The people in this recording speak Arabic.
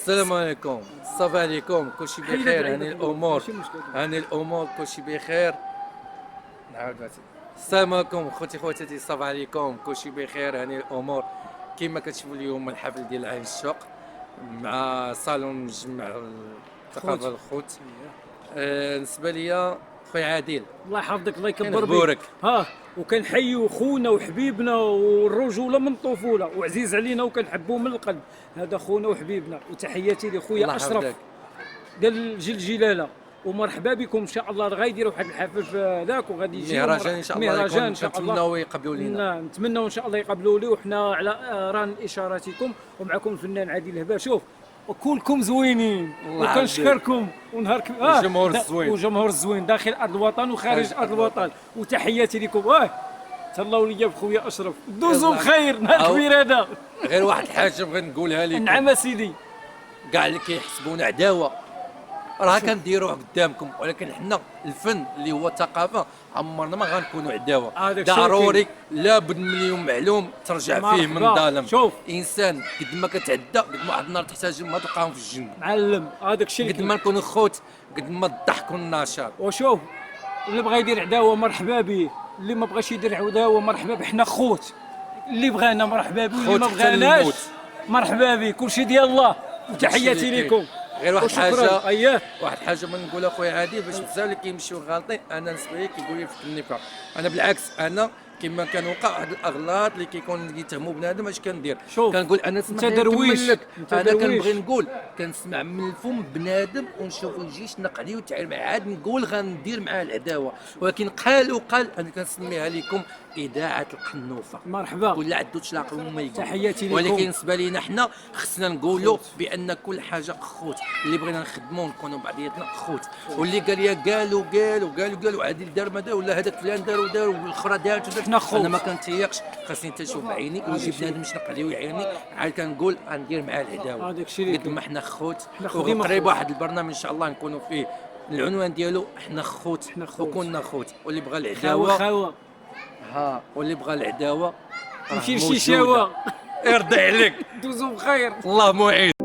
السلام عليكم، صافا عليكم، كلشي بخير، هاني الامور، هاني الامور، كلشي بخير. نعاود مثلا السلام عليكم خوتاتي، صافا عليكم، كلشي بخير، هاني الامور. كما كتشوفوا اليوم الحفل ديال عين الشوق مع صالون مجمع الثقافه الخوت. بالنسبه ليا خويا عادل، الله يحفظك، الله يكبر بك. كنغبورك. وكنحيو خونا وحبيبنا والرجوله من الطفوله وعزيز علينا وكنحبوه من القلب. هذا خونا وحبيبنا، وتحياتي لخويا الله اشرف يحفظك. ديال جلاله. ومرحبا بكم ان شاء الله. غايديروا واحد الحفل في هذاك وغادي يجي مهرجان ان شاء الله، مهرجان ان شاء الله. نتمناو يقبلوا لينا. نتمنوا ان شاء الله يقبلوا لي، وحنا على ران اشاراتكم. ومعكم الفنان عادل الهبه. شوف وكلكم زوينين وكنشكركم ونهاركم الجمهور الزوين، وجمهور الزوين داخل ارض الوطن وخارج ارض الوطن. وتحياتي لكم. تهلاو ليا بخويا اشرف. دوزوا بخير، نهار كبير هذا. غير واحد الحاجه بغيت نقولها لكم. نعم سيدي. كاع اللي كيحسبونا عداوه راه كنديروه قدامكم، ولكن حنا الفن اللي هو الثقافه عمرنا ما غنكونوا عداوه. ضروري لابد من اليوم معلوم ترجع فيه من ظالم. شوف انسان قد ما كتعدى قد ما واحد النهار تحتاج ما تلقاهم في الجنه. معلم هذاك الشيء قد ما نكونوا خوت قد ما الضحك والنشاط. وشوف اللي بغى يدير عداوه مرحبا به، اللي ما بغاش يدير عداوه مرحبا به. حنا خوت، اللي بغانا مرحبا به، واللي ما بغاناش مرحبا به. كلشي ديال الله. وتحياتي لكم. غير واحد الحاجه، اييه واحد الحاجه بغيت نقولها خويا عادل، باش بزاف اللي كيمشيو غالطين. انا بالنسبه لي كيقول لي في النفاق، انا بالعكس، انا كما كنوقع واحد الاغلاط اللي كيتهموا بنادم اش كندير. كنقول انا انت درويش، انا كنبغي نقول كنسمع من الفم بنادم ونشوف يجيش نقلي وتعامل معاه عاد نقول غندير معاه العداوه. ولكن قال انا كنسميها لكم اذاعه القنوفه. مرحبا. كل عدو تلاقوا ما يقول. تحياتي لكم. ولكن بالنسبه لينا حنا خصنا نقولوا بان كل حاجه خوت، اللي بغينا نخدموا نكونوا بعضياتنا خوت. واللي قال لي قالوا عادل دار ما دار، ولا هذاك فلان دار والاخرى دارت، حنا خوت. انا ما كنتيقش، خاصني تشوف بعيني ويجي بنادم شنق عليه ويعيرني، عاد كنقول غندير معاه العداوه. قد ما حنا خوت. وقريب واحد البرنامج ان شاء الله نكونوا فيه العنوان ديالو حنا خوت وكنا خوت. واللي بغى العداوه خاوه واللي بغى العداوه يمشي لشي شاوه. يرضي عليك. دوزوا بخير. الله معين.